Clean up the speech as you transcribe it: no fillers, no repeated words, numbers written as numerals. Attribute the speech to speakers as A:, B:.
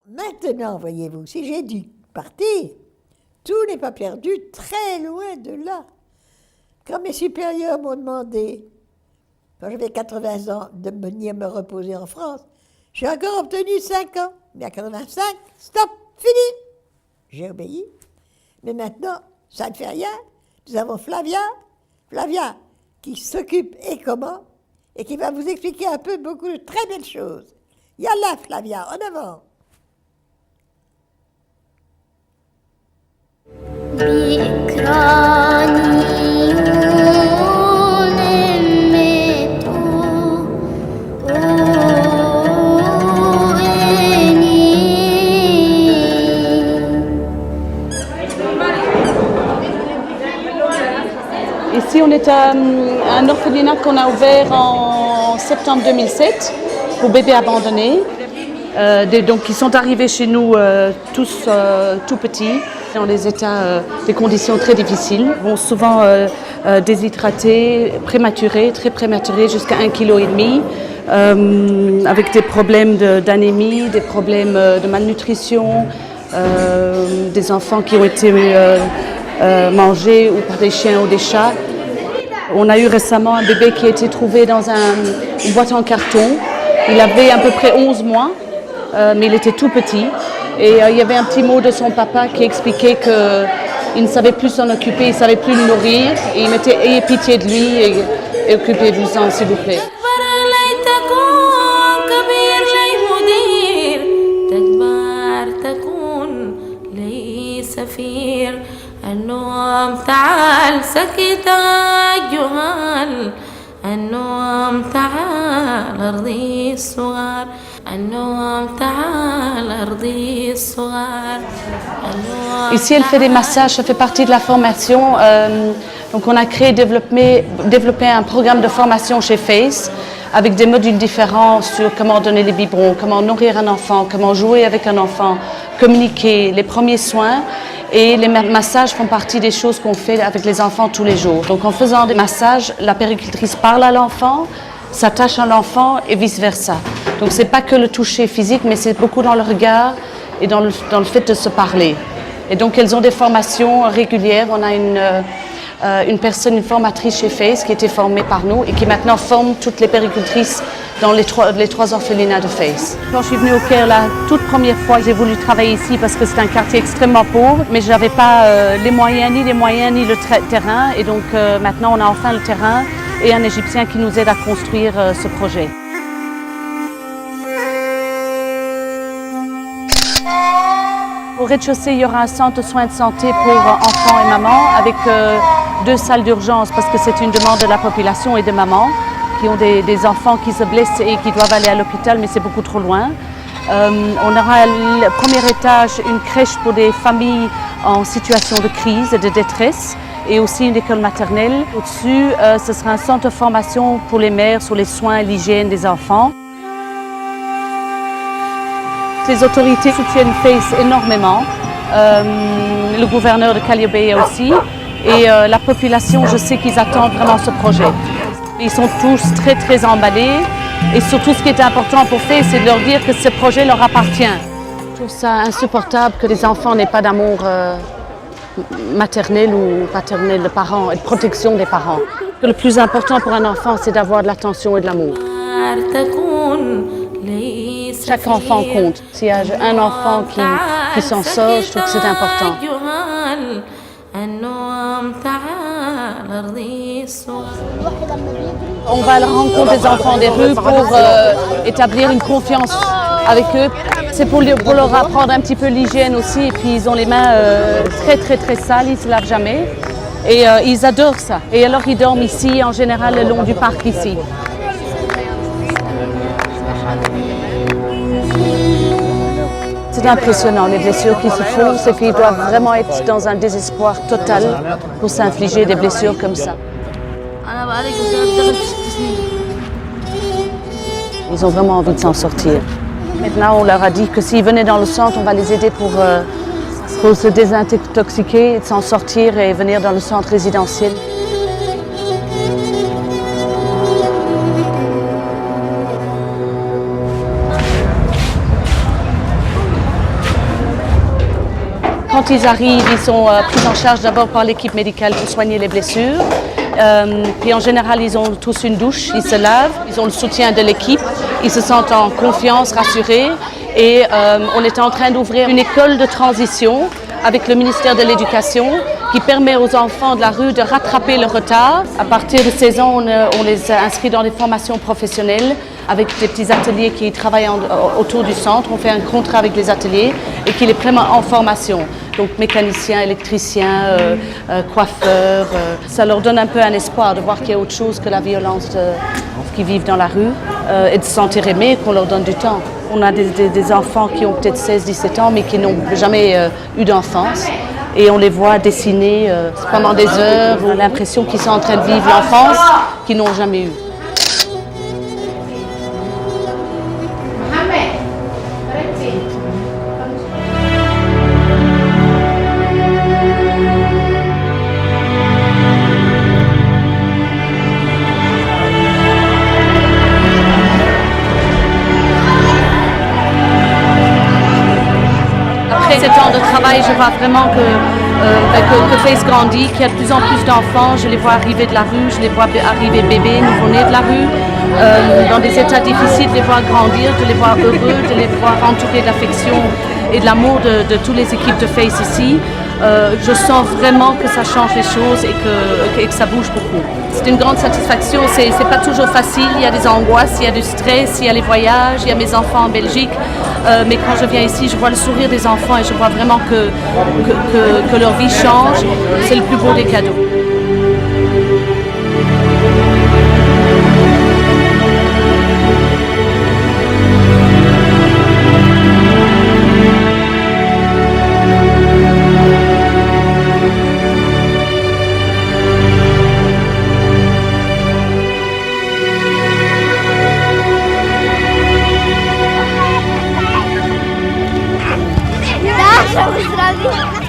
A: Maintenant, voyez-vous, si j'ai dû partir, tout n'est pas perdu, très loin de là. Quand mes supérieurs m'ont demandé, quand j'avais 80 ans, de venir me reposer en France, j'ai encore obtenu 5 ans. Mais à 85, stop, fini. J'ai obéi. Mais maintenant, ça ne fait rien. Nous avons Flavia qui s'occupe et comment, et qui va vous expliquer un peu beaucoup de très belles choses. Yalla Flavia, en avant.
B: Ici, on est à un orphelinat qu'on a ouvert en septembre 2007 pour bébés abandonnés. Donc, ils sont arrivés chez nous tous tout petits, dans des conditions très difficiles. Bon, souvent déshydratés, très prématurés, jusqu'à 1,5 kg, avec des problèmes d'anémie, des problèmes de malnutrition, des enfants qui ont été mangés ou par des chiens ou des chats. On a eu récemment un bébé qui a été trouvé dans une boîte en carton. Il avait à peu près 11 mois, mais il était tout petit. Et il y avait un petit mot de son papa qui expliquait qu'il ne savait plus s'en occuper, il ne savait plus le nourrir. Et il mettait ayez pitié de lui et occupez-vous-en, s'il vous plaît.
C: النوم تعال سكت جهال النوم تعال أرضي الصغار النوم تعال أرضي الصغار.
B: Ici, elle fait des massages, ça fait partie de la formation. Donc, on a développé un programme de formation chez FACE avec des modules différents sur comment donner les biberons, comment nourrir un enfant, comment jouer avec un enfant, communiquer, les premiers soins. Et les massages font partie des choses qu'on fait avec les enfants tous les jours. Donc en faisant des massages, la puéricultrice parle à l'enfant, s'attache à l'enfant et vice-versa. Donc c'est pas que le toucher physique, mais c'est beaucoup dans le regard et dans le fait de se parler. Et donc elles ont des formations régulières. On a une formatrice chez FACE qui a été formée par nous et qui maintenant forme toutes les puéricultrices dans les trois orphelinats de FACE. Quand je suis venue au Caire la toute première fois, j'ai voulu travailler ici parce que c'est un quartier extrêmement pauvre, mais je n'avais pas les moyens ni le terrain. Et donc maintenant, on a enfin le terrain et un Égyptien qui nous aide à construire ce projet. Au rez-de-chaussée, il y aura un centre de soins de santé pour enfants et mamans avec 2 salles d'urgence parce que c'est une demande de la population et des mamans qui ont des enfants qui se blessent et qui doivent aller à l'hôpital, mais c'est beaucoup trop loin. On aura le premier étage une crèche pour des familles en situation de crise et de détresse et aussi une école maternelle. Au-dessus, ce sera un centre de formation pour les mères sur les soins et l'hygiène des enfants. Les autorités soutiennent FACE énormément, le gouverneur de Calliope aussi, et la population, je sais qu'ils attendent vraiment ce projet. Ils sont tous très emballés et surtout ce qui est important pour FACE, c'est de leur dire que ce projet leur appartient. Je trouve ça insupportable que les enfants n'aient pas d'amour maternel ou paternel de parents et de protection des parents. Le plus important pour un enfant, c'est d'avoir de l'attention et de l'amour. Chaque enfant compte. S'il y a un enfant qui s'en sort, je trouve que c'est important. On va à la rencontre des enfants des rues pour établir une confiance avec eux. C'est pour leur apprendre un petit peu l'hygiène aussi. Et puis ils ont les mains très sales, ils ne se lavent jamais. Et ils adorent ça. Et alors ils dorment ici, en général, le long du parc ici. C'est impressionnant, les blessures qui se font, c'est qu'ils doivent vraiment être dans un désespoir total pour s'infliger des blessures comme ça. Ils ont vraiment envie de s'en sortir. Maintenant, on leur a dit que s'ils venaient dans le centre, on va les aider pour se désintoxiquer, s'en sortir et venir dans le centre résidentiel. quand ils arrivent, ils sont pris en charge d'abord par l'équipe médicale pour soigner les blessures. Puis en général, ils ont tous une douche, ils se lavent, ils ont le soutien de l'équipe, ils se sentent en confiance, rassurés. Et on est en train d'ouvrir une école de transition avec le ministère de l'Éducation qui permet aux enfants de la rue de rattraper le retard. À partir de 16 ans, on les inscrit dans des formations professionnelles avec des petits ateliers qui travaillent autour du centre. On fait un contrat avec les ateliers et qui les prennent en formation. Donc mécaniciens, électriciens, coiffeurs. Ça leur donne un peu un espoir de voir qu'il y a autre chose que la violence qu'ils vivent dans la rue et de se sentir aimés et qu'on leur donne du temps. On a des enfants qui ont peut-être 16-17 ans mais qui n'ont jamais eu d'enfance. Et on les voit dessiner pendant des heures. On a l'impression qu'ils sont en train de vivre l'enfance qu'ils n'ont jamais eue. Après 7 ans de travail, je vois vraiment que Face grandit, qu'il y a de plus en plus d'enfants. Je les vois arriver de la rue, je les vois arriver bébés, nouveau-nés de la rue, dans des états difficiles, de les voir grandir, de les voir heureux, de les voir entourés d'affection et de l'amour de toutes les équipes de Face ici. Je sens vraiment que ça change les choses et que ça bouge beaucoup. C'est une grande satisfaction, c'est pas toujours facile, il y a des angoisses, il y a du stress, il y a les voyages, il y a mes enfants en Belgique. Mais quand je viens ici, je vois le sourire des enfants et je vois vraiment que leur vie change. C'est le plus beau des cadeaux.
D: Uzdravím.